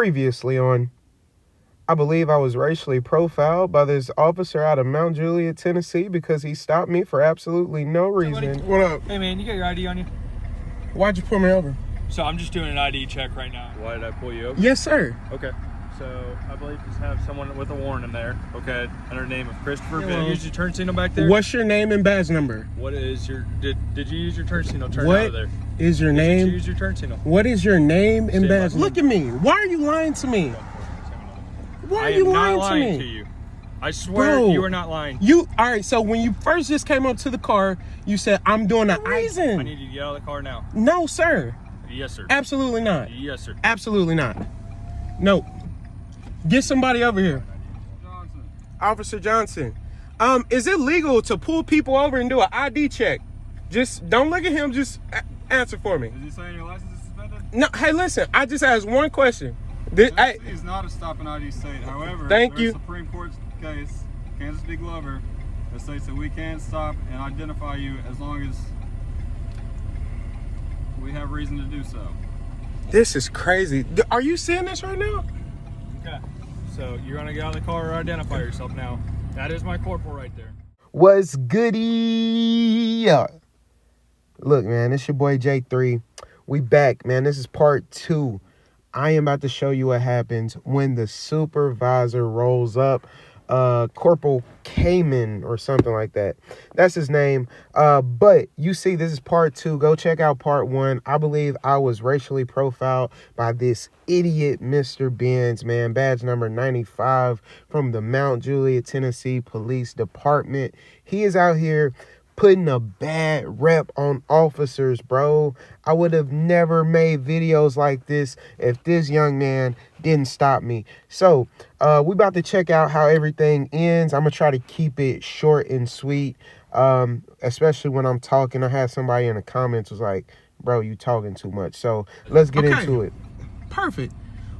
Previously on, I believe I was racially profiled by this officer out of Mount Juliet, Tennessee, because he stopped me for absolutely no reason. What up? Hey man, you got your ID on you? Why'd you pull me over? So I'm just doing an ID check right now. Why did I pull you over? Yes, sir. Okay. So I believe you have someone with a warrant in there. Okay. Under the name of Christopher. Hello. Use your turn signal back there. What's your name and badge number? What is your did you use your turn signal? Turn What out of there. is your Did name? you use your turn signal? What is your name and Stand badge? by. Look at me. Why are you lying to me? Why are you I am lying not lying to to me? you. I swear Bro, you are not lying. You all right? So when you first just came up to the car, you said I'm doing a reason. I need you to get out of the car now. No, sir. Yes, sir. Absolutely not. Yes, sir. Absolutely not. No. Get somebody over here. Johnson. Officer Johnson. Is it legal to pull people over and do an ID check? Just don't look at him. Just answer for me. Is he saying your license is suspended? No. Hey, listen. I just asked one question. This is not a stop and ID state. However, Thank there's you. a Supreme Court case, Kansas v. Glover, that states that we can stop and identify you as long as we have reason to do so. This is crazy. Are you seeing this right now? Okay. So you're gonna get out of the car or identify yourself now. That is my corporal right there. What's goody? Look, man, it's your boy J3. We back, man. This is part 2. I am about to show you what happens when the supervisor rolls up. Corporal Cayman or something like that. That's his name. But you see, this is part 2. Go check out part 1. I believe I was racially profiled by this idiot Mr. Benz, man. Badge number 95 from the Mount Juliet, Tennessee Police Department. He is out here putting a bad rep on officers, bro. I would have never made videos like this if this young man didn't stop me. So, we about to check out how everything ends. I'm going to try to keep it short and sweet, especially when I'm talking. I had somebody in the comments was like, bro, you talking too much. So, let's get into it. Perfect.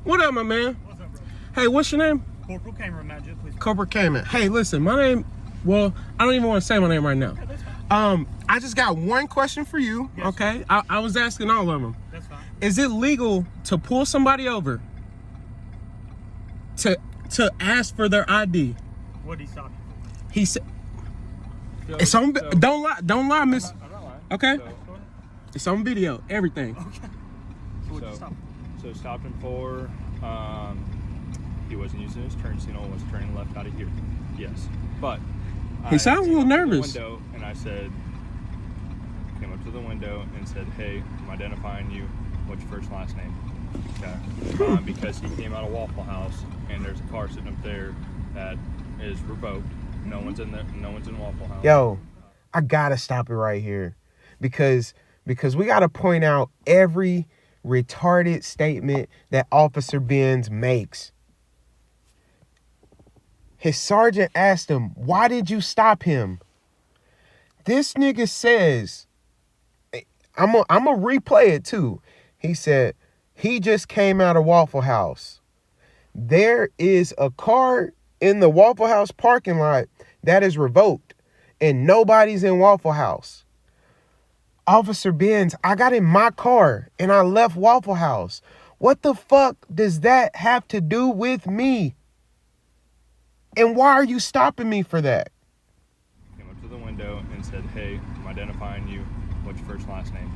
What up, my man? What's up, bro? Hey, what's your name? Corporal Cameron, Magic, please. Corporal Cayman. Hey, listen, my name, well, I don't even want to say my name right now. Okay, that's fine. I just got one question for you, Yes, okay? I was asking all of them. That's fine. Is it legal to pull somebody over to ask for their ID? What did he stop you for? He said, So, it's on, so- don't lie, miss. I'm not lying. Okay? So, It's on video, everything. Okay. So what did you stop? So stopped him for, he wasn't using his turn signal, was turning left out of here. Yes. But He sounds a little came up to the nervous. window and I said, came up to the window and said, hey, I'm identifying you. What's your first and last name? Okay. Because he came out of Waffle House and there's a car sitting up there that is revoked. No one's in there. No one's in Waffle House. Yo, I gotta stop it right here because we gotta point out every retarded statement that Officer Benz makes. His sergeant asked him, why did you stop him? This nigga says, I'm gonna replay it too. He said, he just came out of Waffle House. There is a car in the Waffle House parking lot that is revoked and nobody's in Waffle House. Officer Benz, I got in my car and I left Waffle House. What the fuck does that have to do with me? And why are you stopping me for that? Came up to the window and said, hey, I'm identifying you. What's your first and last name?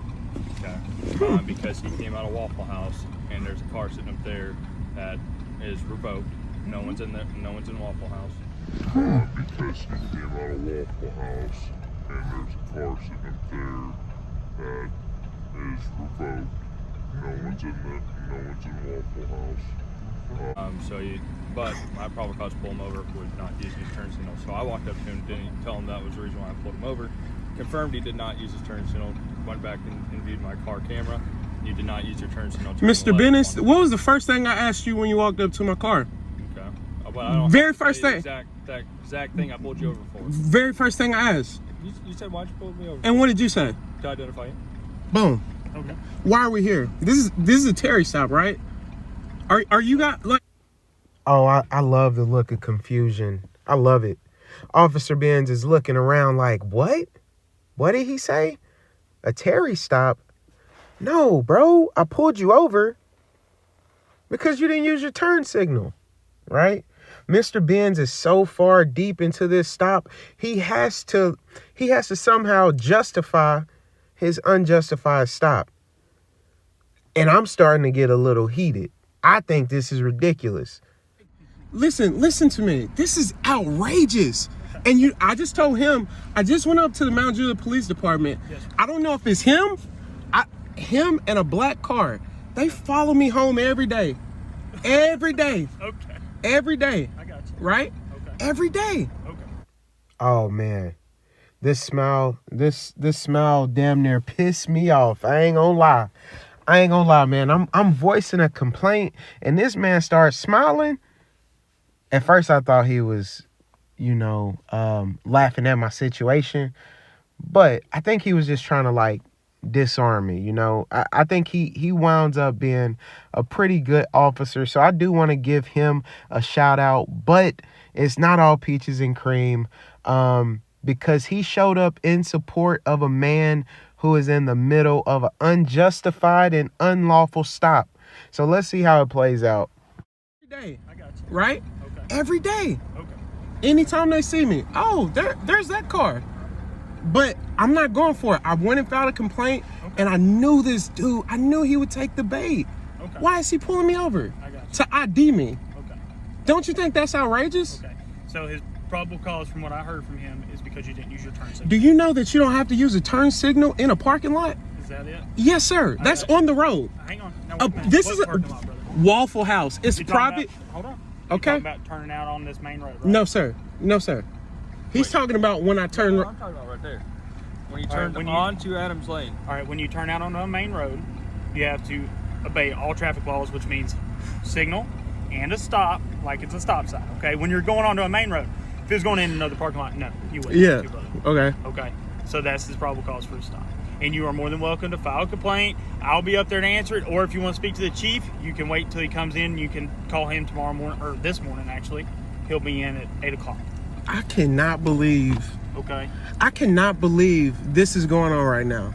Okay. Because he came out of Waffle House and there's a car sitting up there that is revoked. No one's in there. No one's in Waffle House. Because he came out of Waffle House and there's a car sitting up there that is revoked. No one's in Waffle House. But my probable cause to pull him over was not using his turn signal. So I walked up to him, didn't tell him that was the reason why I pulled him over. Confirmed he did not use his turn signal. Went back and viewed my car camera. You did not use your turn signal. Mr. Bennis, what was the first thing I asked you when you walked up to my car? Okay. But I don't Very have to first say the thing. Exact thing I pulled you over for. Very first thing I asked. You said why'd you pull me over? And what did you say? To identify you. Boom. Okay. Why are we here? This is a Terry stop, right? Are you got like? Oh, I love the look of confusion. I love it. Officer Benz is looking around like, what? What did he say? A Terry stop? No, bro, I pulled you over. Because you didn't use your turn signal, right? Mr. Benz is so far deep into this stop, he has to somehow justify his unjustified stop. And I'm starting to get a little heated. I think this is ridiculous. Listen to me. This is outrageous. And I just told him, I just went up to the Mount Juliet Police Department. Yes. I don't know if it's him, him and a black car. They follow me home every day. Every day. Okay. Every day. I got you. Right? Okay. Every day. Okay. Oh man. This smile damn near pissed me off. I ain't gonna lie, man. I'm voicing a complaint and this man starts smiling. At first I thought he was, laughing at my situation. But I think he was just trying to like disarm me, I think he wound up being a pretty good officer. So I do want to give him a shout out, but it's not all peaches and cream, because he showed up in support of a man who is in the middle of an unjustified and unlawful stop. So let's see how it plays out. Every day, I got you. right? Okay. Every day. Okay. Anytime they see me, oh, there's that car. But I'm not going for it. I went and filed a complaint, and I knew this dude. I knew he would take the bait. Okay. Why is he pulling me over? I got you. To ID me. Okay. Don't you think that's outrageous? Okay. So his probable cause, from what I heard from him, is because you didn't use your turn signal. Do you know that you don't have to use a turn signal in a parking lot? Is that it? Yes, sir. That's got you. on the road. Hang on. No, This what is a parking lot, brother? Waffle House. It's You talking private. about- hold on. Okay. You talking about turning out on this main road, right? No, sir. No, sir. He's talking about when I turn. I'm talking about right there. When you All right, turn when you- onto Adams Lane. All right, when you turn out on a main road, you have to obey all traffic laws, which means signal and a stop, like it's a stop sign, okay? When you're going onto a main road. If it was going in another parking lot, no, you wouldn't. Yeah. have to, brother. Okay. Okay, so that's his probable cause for the stop. And you are more than welcome to file a complaint. I'll be up there to answer it, or if you want to speak to the chief, you can wait until he comes in. You can call him tomorrow morning, or this morning, actually. He'll be in at 8 o'clock, I cannot believe okay? this is going on right now.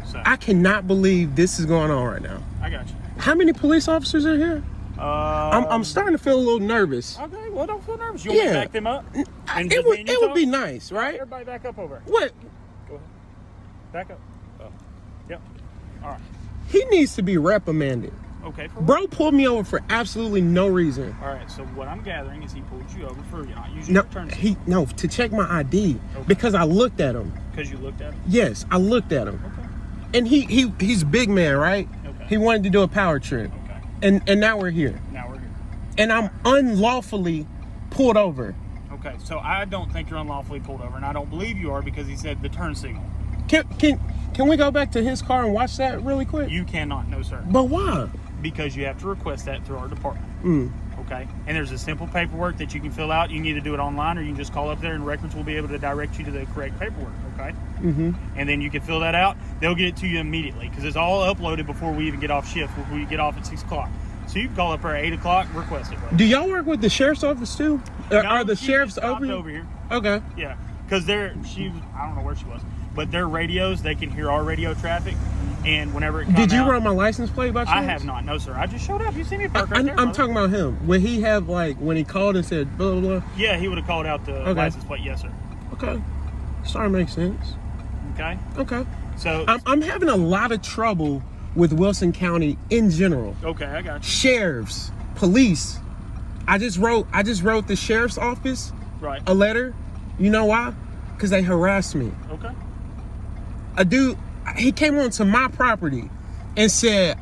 So, I cannot believe this is going on right now. I got you. How many police officers are here? I'm starting to feel a little nervous. Okay, well, don't feel nervous. You want me to Yeah. back them up? And It just would me and you be talk? nice, right? Everybody back up over. What? Go ahead. Back up. Oh. Yep. All right. He needs to be reprimanded. Okay. For Bro pulled me over for absolutely no reason. All right. So what I'm gathering is he pulled you over for not using your turn signal To check my ID Okay. because I looked at him. because you looked at him. Yes, I looked at him. Okay. And he's a big man, right? Okay. He wanted to do a power trip. Okay. And now we're here. Now we're here. And I'm unlawfully pulled over. Okay. So I don't think you're unlawfully pulled over, and I don't believe you are because he said the turn signal. Can we go back to his car and watch that really quick? You cannot, no sir, But why? because you have to request that through our department. Mm. Okay. And there's a simple paperwork that you can fill out. You can either do it online or you can just call up there and records will be able to direct you to the correct paperwork. Okay. Mm-hmm. And then you can fill that out. They'll get it to you immediately because it's all uploaded before we even get off shift. Before we get off at 6 o'clock. So you can call up there at 8 o'clock, request it. Brother. Do y'all work with the sheriff's office too? Are the she sheriffs just stopped over? over here? Okay. Yeah, because I don't know where she was, but their radios, they can hear our radio traffic, and whenever it comes Did you out, run my license plate by chance? I have not. No, sir. I just showed up. You see me park right there. I'm brother. talking about him. When he have when he called and said blah blah blah. Yeah, he would have called out the Okay. license plate. Yes, sir. Okay. Starting to make sense. Okay. Okay. So I'm having a lot of trouble with Wilson County in general. okay, I got you. Sheriffs, police. I just wrote the sheriff's office Right. a letter. You know why? Because they harassed me. Okay. A dude, he came onto my property and said,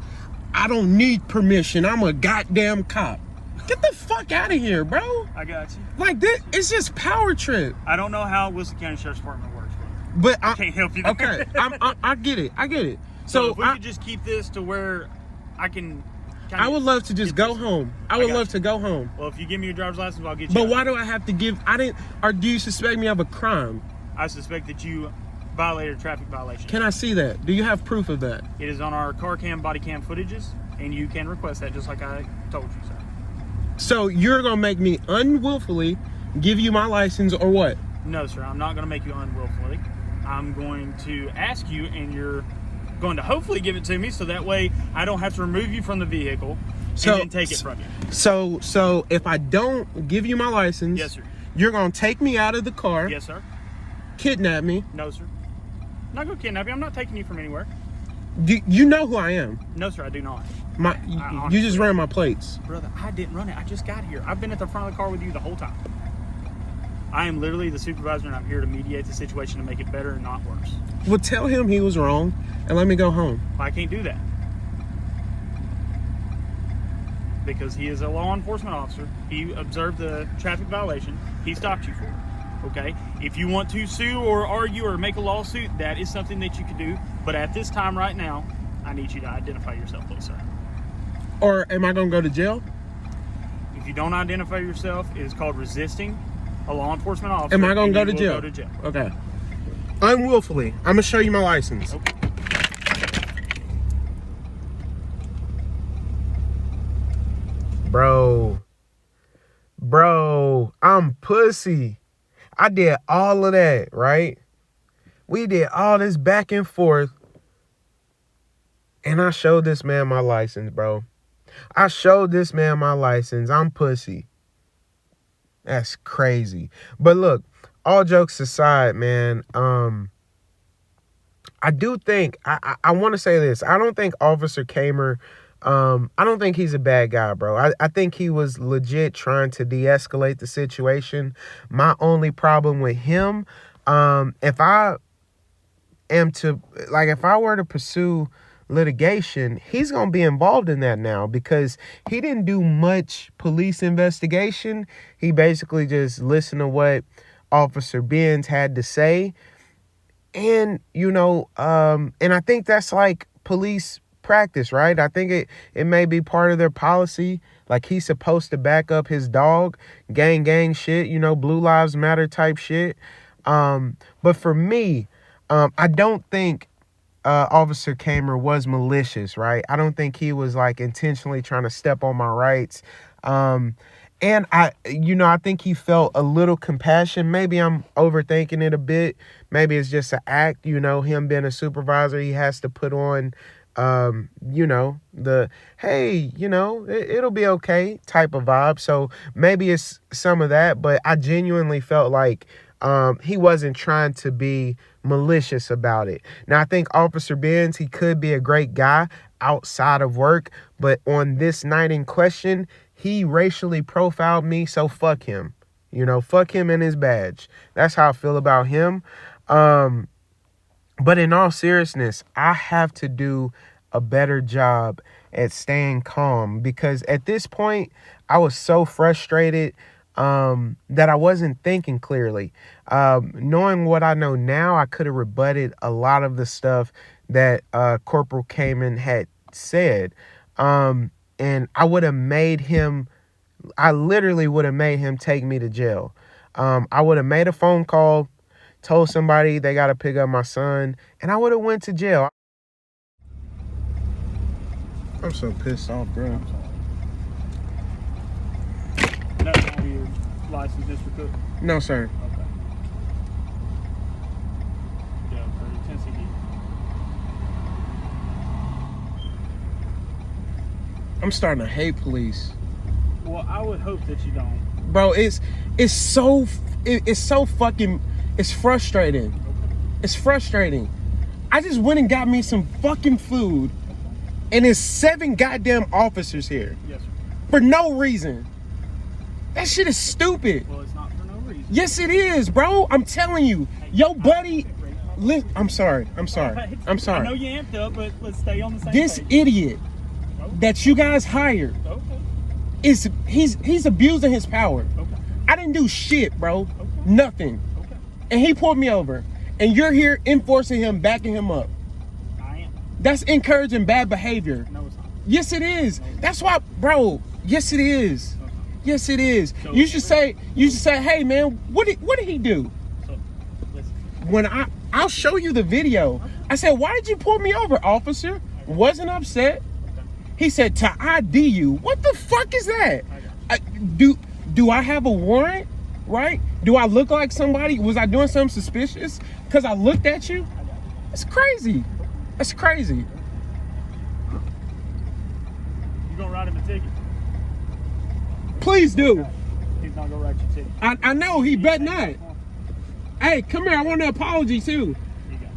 I don't need permission. I'm a goddamn cop. Get the fuck out of here, bro. I got you. Like this, it's just power trip. I don't know how Wilson County Sheriff's Department works, but But I can't help you there. Okay, I get it. I get it. So So if we could just keep this to where I can. kinda I would love to just get go this- home. I I would got love you. to go home. Well, if you give me your driver's license, I'll get you. But out. why do I have to give? Or do you suspect me of a crime? I suspect that you violated a traffic violation. Can I see that? Do you have proof of that? It is on our car cam, body cam footages, and you can request that just like I told you, sir. So you're gonna make me unwillfully give you my license or what? No, sir, I'm not going to make you unwillfully. I'm going to ask you, and you're going to hopefully give it to me so that way I don't have to remove you from the vehicle. So then take it from you. So if I don't give you my license, Yes, sir. you're gonna take me out of the car, Yes, sir. kidnap me. No, sir. I'm not going to kidnap you. I'm not taking you from anywhere. You know who I am. No, sir, I do not. You just ran my plates. Brother, I didn't run it. I just got here. I've been at the front of the car with you the whole time. I am literally the supervisor, and I'm here to mediate the situation to make it better and not worse. Well, tell him he was wrong and let me go home. I can't do that. Because he is a law enforcement officer. He observed the traffic violation. He stopped you for it. Okay? If you want to sue or argue or make a lawsuit, that is something that you could do. But at this time right now, I need you to identify yourself, please, sir. Or am I gonna go to jail? If you don't identify yourself, it is called resisting a law enforcement officer. Am I gonna and go you to will jail? Go to jail. Okay. Unwillfully. I'm gonna show you my license. Okay. Bro, I'm pussy. I did all of that, right? We did all this back and forth. And I showed this man my license, bro. I showed this man my license. I'm pussy. That's crazy. But look, all jokes aside, man, I do think, I want to say this. I don't think Officer Kamer, I don't think he's a bad guy, bro. I think he was legit trying to de-escalate the situation. My only problem with him, if I were to pursue litigation, he's going to be involved in that now because he didn't do much police investigation. He basically just listened to what Officer Benz had to say. And, and I think that's like police practice, right? I think it may be part of their policy. Like he's supposed to back up his dog, gang shit, Blue Lives Matter type shit. But for me, I don't think Officer Kamer was malicious, right? I don't think he was like intentionally trying to step on my rights. And I think he felt a little compassion. Maybe I'm overthinking it a bit. Maybe it's just an act, him being a supervisor, he has to put on, the, hey, it'll be okay type of vibe. So maybe it's some of that, but I genuinely felt like he wasn't trying to be malicious about it. Now, I think Officer Benz, he could be a great guy outside of work, but on this night in question, he racially profiled me, so fuck him. Fuck him and his badge. That's how I feel about him. But in all seriousness, I have to do a better job at staying calm because at this point, I was so frustrated that I wasn't thinking clearly. Knowing what I know now, I could have rebutted a lot of the stuff that Corporal Kamen had said. And I literally would have made him take me to jail. I would have made a phone call, told somebody they got to pick up my son, and I would have went to jail. I'm so pissed off, bro. That's not your license, Mr. Cook? No, sir. Okay. Yeah, for Tennessee. I'm starting to hate police. Well, I would hope that you don't. Bro, it's so fucking, it's frustrating. It's frustrating. I just went and got me some fucking food and there's 7 goddamn officers here. Yes, sir. For no reason. That shit is stupid. Well, it's not for no reason. Yes, it is, bro. I'm telling you. Yo, buddy. I'm sorry. I know you amped up, but let's stay on the same This page. idiot that you guys hired Okay. he's abusing his power. Okay. I didn't do shit, bro. Okay. Nothing. Okay. And he pulled me over. And you're here enforcing him, backing him up. I am. That's encouraging bad behavior. No, it's not. Yes, it is. That's why, bro. Yes, it is. Yes, it is. So- You should say, hey, man, what did he do? So, listen. When I'll show you the video. I said, why did you pull me over, officer? Wasn't upset. He said, to ID you. What the fuck is that? Do I have a warrant? Right? Do I look like somebody? Was I doing something suspicious? Because I looked at you? It's crazy. That's crazy. You gonna ride write him a ticket. Please do. He's not gonna write you a ticket. I know he bet not. Hey, come here. I want an apology too. You got it.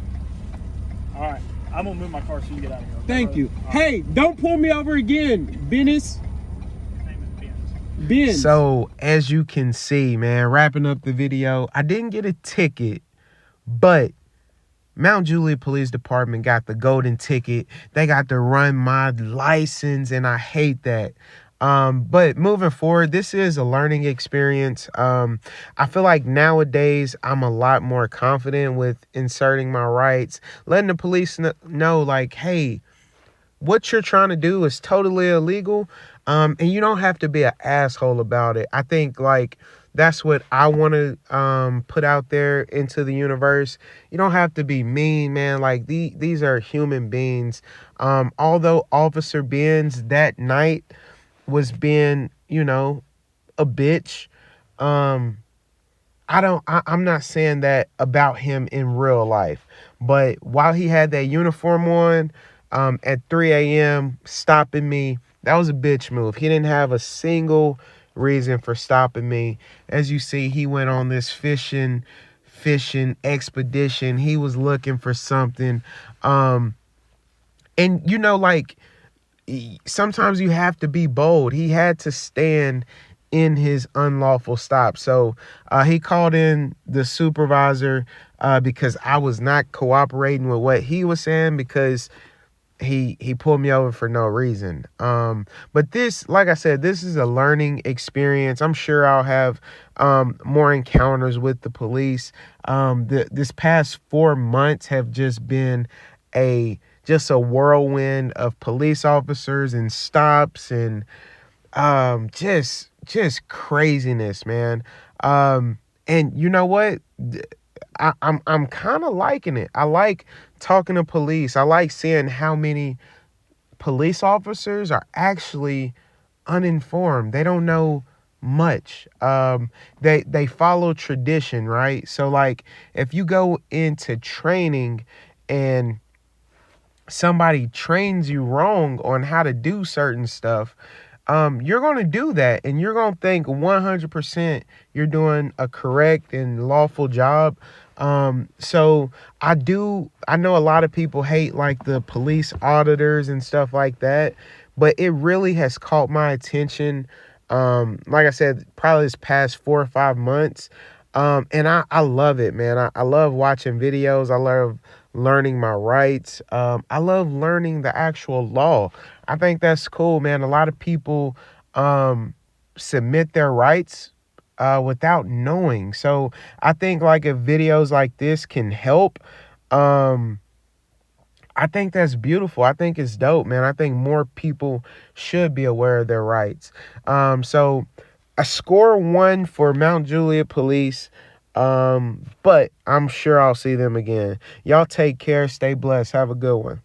All right. I'm gonna move my car so you can get out of here. Okay, Thank brother? you. All right. Hey, don't pull me over again, Bennis. His name is Ben. Ben. So as you can see, man, wrapping up the video, I didn't get a ticket, but Mount Juliet Police Department got the golden ticket. They got to run my license, and I hate that. But moving forward, this is a learning experience. I feel like nowadays I'm a lot more confident with inserting my rights, letting the police know, like, hey, what you're trying to do is totally illegal. And you don't have to be an asshole about it. I think, like, that's what I want to put out there into the universe. You don't have to be mean, man. Like, these are human beings. Although Officer Benz that night was being, a bitch. I'm not saying that about him in real life, but while he had that uniform on, at 3 a.m. stopping me, that was a bitch move. He didn't have a single reason for stopping me. As you see, he went on this fishing expedition. He was looking for something. And like, sometimes you have to be bold. He had to stand in his unlawful stop. So he called in the supervisor because I was not cooperating with what he was saying, because he pulled me over for no reason. But this, like I said, this is a learning experience. I'm sure I'll have more encounters with the police. This past 4 months have just been just a whirlwind of police officers and stops, and just craziness, man. And you know what? I'm kind of liking it. I like talking to police. I like seeing how many police officers are actually uninformed. They don't know much. They follow tradition, right? So, like, if you go into training and somebody trains you wrong on how to do certain stuff, you're going to do that, and you're going to think 100% you're doing a correct and lawful job. So I know a lot of people hate, like, the police auditors and stuff like that, but it really has caught my attention. Like I said, probably this past 4 or 5 months. And I love it, man. I love watching videos. I love learning my rights. I love learning the actual law. I think that's cool, man. A lot of people submit their rights without knowing. So I think, like, if videos like this can help, I think that's beautiful. I think it's dope, man. I think more people should be aware of their rights. So a score 1 for Mount Juliet Police. But I'm sure I'll see them again. Y'all take care. Stay blessed. Have a good one.